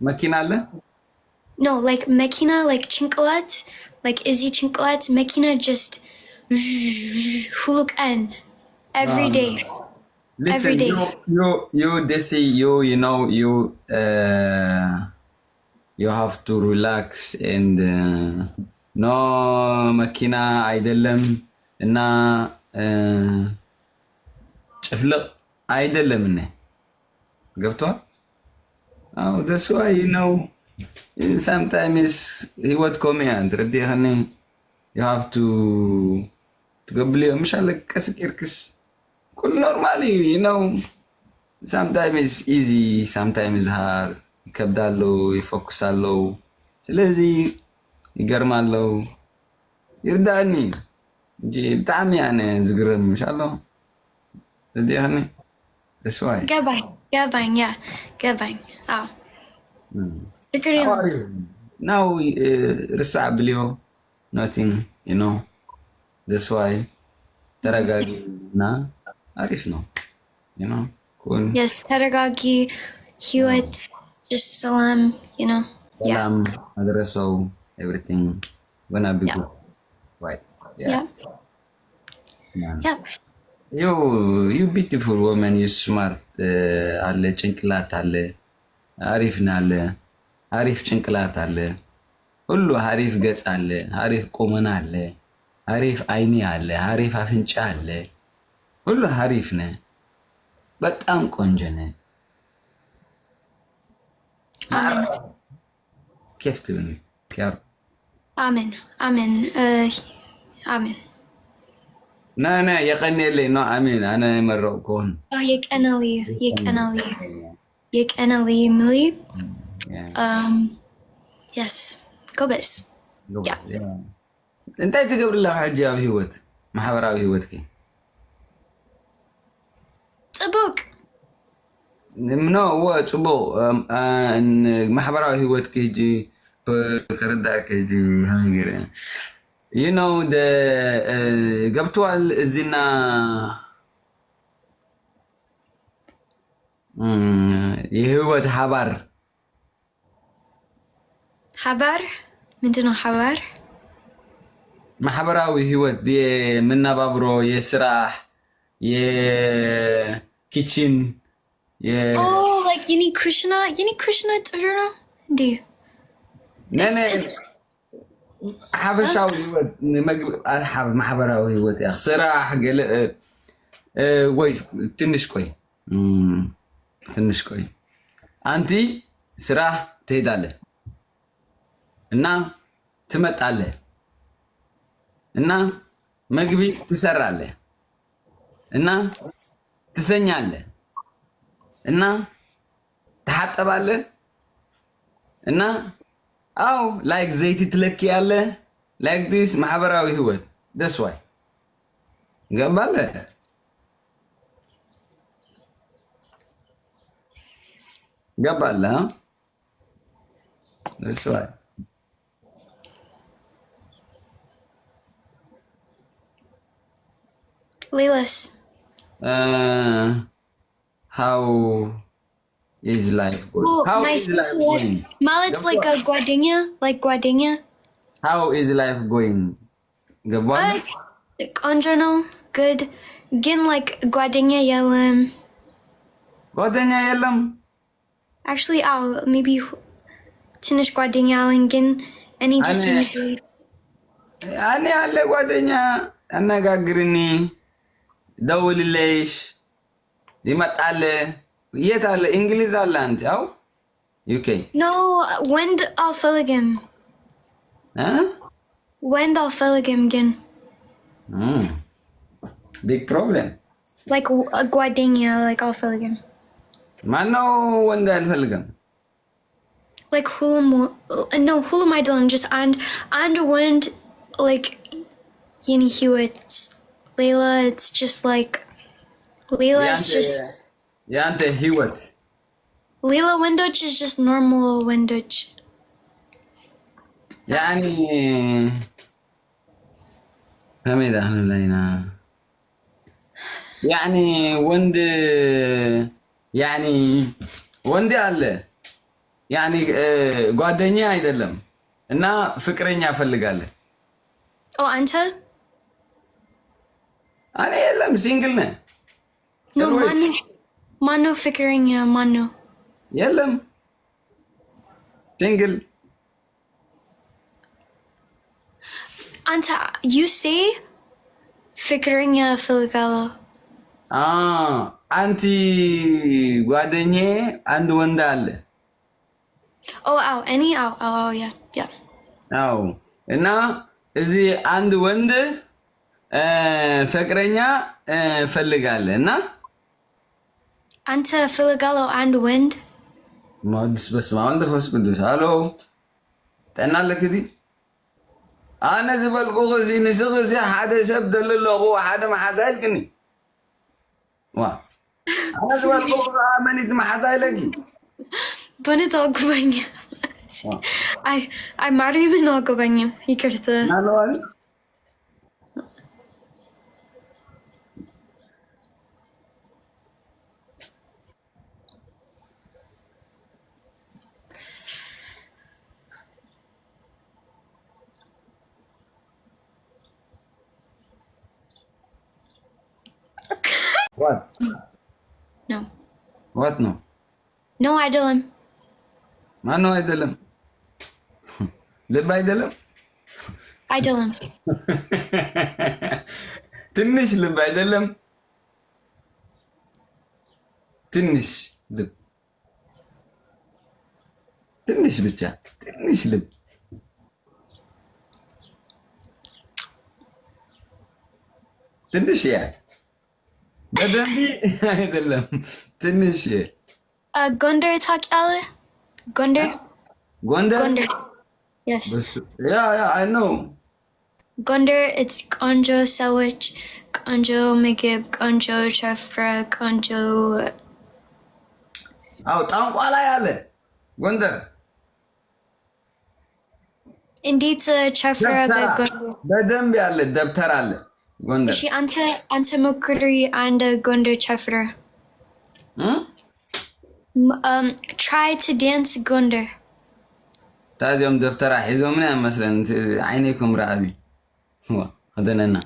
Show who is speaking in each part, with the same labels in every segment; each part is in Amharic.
Speaker 1: መኪና አለ?
Speaker 2: No, like mekina, like chinkalat, like izzy chinkalat, mekina just huluk en every day.
Speaker 1: Listen,
Speaker 2: Every day.
Speaker 1: they say you know, you have to relax and no መኪና አይደለም እና ጭፍልቅ አይደለም እኔ ገብቷል? አዎ that's why you know sometimes ህይወት ኮሚያን ትረዲኸኒ you have to تقبلي مش على كسكيركس كل normally you know sometimes it's easy sometimes it's hard ይከብዳሉ ይፎክሳሉ ስለዚህ ይገርማሉ ይርዳኒ እንጂ በጣም ያነ ዝግረም ኢንሻአላህ ለዲያኒ እሷይ
Speaker 2: ገባኝ ያ ገባኝ አዎ
Speaker 1: now ርሳዕ ብሊዮ nothing you know that's why ተረጋጊና አሪፍ ነው you know cool
Speaker 2: yes ተረጋጊ ህይወት just salam you know
Speaker 1: salam madrasah everything gonna be good right yeah you beautiful woman you smart አለ ጭንቅላት አለ አሪፍ ናለ አሪፍ ጭንቅላት አለ ሁሉ አሪፍ ገጽ አለ አሪፍ ቁመና አለ አሪፍ አይኒ አለ አሪፍ አፍንጫ አለ ሁሉ አሪፍ ነህ በጣም ቆንጆ ነህ كيف تبني يا رب
Speaker 2: آمين
Speaker 1: نا يقني لي نو آمين أنا مرقون
Speaker 2: يك أنا لي ملي yes go بس
Speaker 1: أنت تقبل الله حاجة بهوت محاورة بهوتك
Speaker 2: صبوك
Speaker 1: منو هو صبو محاورة بهوتك يجي بكردك يجي هاي you know the قبطوال الزنا يهوت
Speaker 2: حبر ምንድነው حبر
Speaker 1: ማህበራዊ ህይወት የምናባብሮ የስራህ የኪችን
Speaker 2: like you need Krishna ጥሩ ነው እንዴ
Speaker 1: ነነ حبشاو ህይወት ማህበራዊ ህይወት ያ ስራህ ገለ ወይ ትንሽ ቆይ አንቲ ስራህ ትሄዳለህ እና ትመጣለህ እና መግቢ ትሰራለህ እና ትሰኛለህ እና ትሐጠባለህ እና አው ላይክ ዘይት ትለኪያለህ ላይክ ዲስ ማህበራዊ ህይወት that's why ገባለህ that's why
Speaker 2: Lilas
Speaker 1: how is life going? How is life going?
Speaker 2: Malet's like a guadinha.
Speaker 1: How is life going?
Speaker 2: What? Conjono, good. Again, like guadinha yelam.
Speaker 1: Guadinha yelam?
Speaker 2: Actually, maybe tinish guadinha alingin. Any just
Speaker 1: Ani alle guadinha. Anna gagrini. دول ليش يمطال يتال انجليز على انت او UK
Speaker 2: No Wend al Filligim Wend al Filligim again
Speaker 1: big problem
Speaker 2: like a guadinha like al Filligim
Speaker 1: mano Wend al Filligim
Speaker 2: like hulum I don't just and Wend like Yini Hewitt Layla, it's just like Layla is just.
Speaker 1: Yeah, ante Hewitt.
Speaker 2: Layla Windowch is just normal Windowch.
Speaker 1: يعني حميدة أهلا لينا يعني وند على ያኒ ጓደኛ አይደለም እና ፍቅረኛ ፈልጋለህ
Speaker 2: ኦ አንተ
Speaker 1: እኔ የለም ሲንግል ነህ
Speaker 2: ነው ማነው ፍቅረኛ ማነው
Speaker 1: የለም ሲንግል
Speaker 2: አንተ you say ፍቅረኛ ፈልጋለሁ
Speaker 1: አንቲ ጓደኛዬ አንድ ወንድ አለ
Speaker 2: አው እኔ አው ያ
Speaker 1: አው እና እዚህ አንድ ወንድ ፍቅረኛ ፈልጋለህ እና
Speaker 2: አንተ ፈልጋለሁ አንድ ወንድ
Speaker 1: ማድስ በስመ አብ ወወልድ ወመንፈስ ቅዱስ አሎ ጠናለክ ዲ አነ ዝበልኩ እዚ ንስኽሲ ሓደ ሰብ ደለለኹ ሓደ መሓዛይልክኒ ዋ አነ ዝበልኩ መኒት መሓዛይለኪ
Speaker 2: በነት አልገባኝ አይ ማርያምን አልገባኝም ይቅርታ
Speaker 1: አለዋል What?
Speaker 2: No.
Speaker 1: What no?
Speaker 2: No, አይደለም
Speaker 1: ማነው አይደለም ልብ አይደለም
Speaker 2: አይደለም
Speaker 1: ትንሽ ልብ አይደለም ትንሽ ልብ ትንሽ ብቻ ትንሽ ልብ ትንሽ ያ በደንብ አይደለም ትንሽ
Speaker 2: ጎንደር ታውቂያለህ ጎንደር yes
Speaker 1: yeah I know
Speaker 2: ጎንደር it's ቆንጆ ሰዎች ቆንጆ ምግብ ቆንጆ ጨፍራ ቆንጆ
Speaker 1: አው ጣንቋ ላይ አለ ጎንደር
Speaker 2: እንዴት ጨፍራ በጎንደር
Speaker 1: በደንብ ያለ ደብተር አለ ጎንደር
Speaker 2: እሺ አንተ ሞክሪ አንድ ጎንደር ጨፍራ try to dance ጎንደር
Speaker 1: ታዲያም ደብተራ ሒዞ ምን ያመስለን አይኔኩም ራቢ ወደነና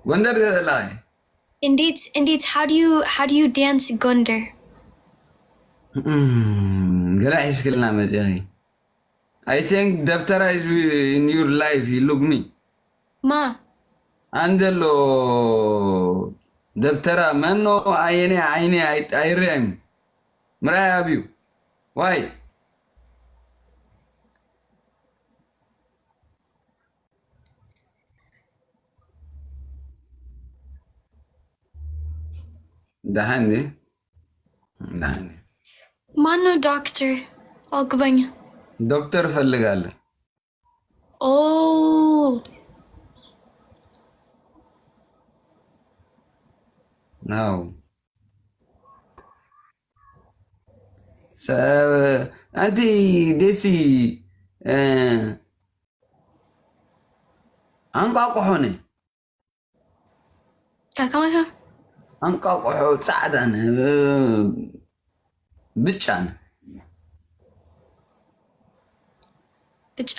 Speaker 1: ጎንደር ላይ
Speaker 2: እንዴት how do you dance ጎንደር
Speaker 1: ገላ ይስክልና መጃይ I think ደብተራ is in your life you look me
Speaker 2: ማ
Speaker 1: አንደሎ ደብተራ ማኖ አይኔ አይረም ምራያቢው ዋይ دهني
Speaker 2: ማነው ዶክተር አልገባኝ
Speaker 1: ዶክተር ፈልጋለሁ
Speaker 2: ኦ
Speaker 1: ነው አንቲ ደሲ አንቋቆሆነ
Speaker 2: ታካማካ
Speaker 1: አንቋቆሆ ጻዕዳን ብጫን
Speaker 2: ብጫ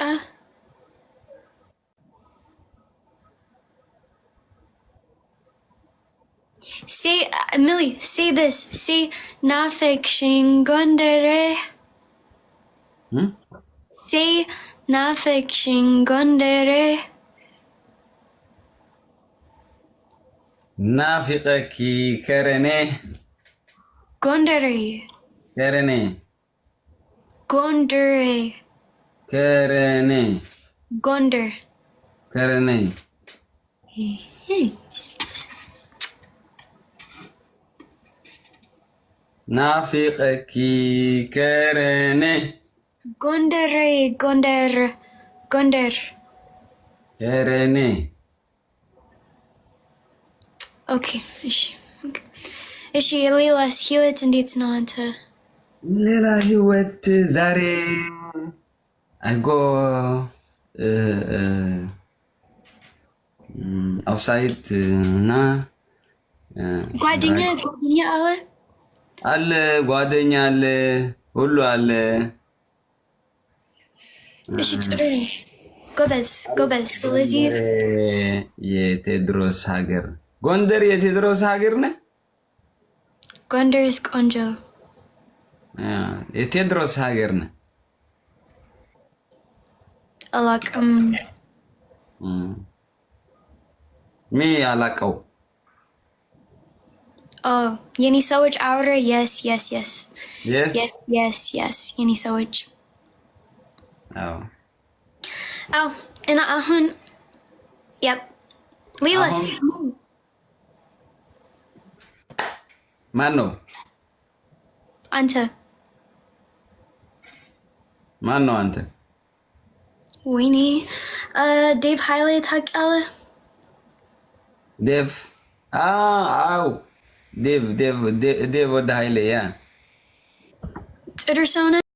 Speaker 2: say Millie say this say ናፍቅሽኝ ጎንደሬ say ናፍቅሽኝ ጎንደሬ
Speaker 1: ናፍቀኪ ከረኔ
Speaker 2: ጎንደሬ
Speaker 1: ከረኔ
Speaker 2: ጎንደሬ
Speaker 1: ከረኔ
Speaker 2: ጎንደር
Speaker 1: ከረኔ ናፍቀኪ ከረኔ
Speaker 2: ጎንደሬ ጎንደር
Speaker 1: ከረኔ
Speaker 2: ኦኬ እሺ ሌላስ ህይወት እንዴት ነው አንተ
Speaker 1: ሌላ ህይወት ዛሬ አይጎ አውትሳይድ እና
Speaker 2: ጓደኛ አለ
Speaker 1: ጓደኛ አለ ሁሉ አለ።
Speaker 2: እሺ ጥሩ ጎበዝ። ስለዚህ
Speaker 1: የቴድሮስ ሀገር ጎንደር የቴድሮስ ሀገር ነህ?
Speaker 2: ጎንደር is ቆንጆ።
Speaker 1: የቴድሮስ ሀገር ነህ?
Speaker 2: አላውቅም።
Speaker 1: ሚ አላውቀው።
Speaker 2: የኔ ሰዎች አውረ yes የኔ ሰዎች እና አሁን ሌላስ
Speaker 1: ማን ነው?
Speaker 2: አንተ
Speaker 1: ማን ነው አንተ?
Speaker 2: ወይኔ ዴቭ ኃይሌ ታውቃለህ?
Speaker 1: ዴቭ አው ዴቭ ወደ ኃይሌ ያ
Speaker 2: ጥሩ ሰው ነህ?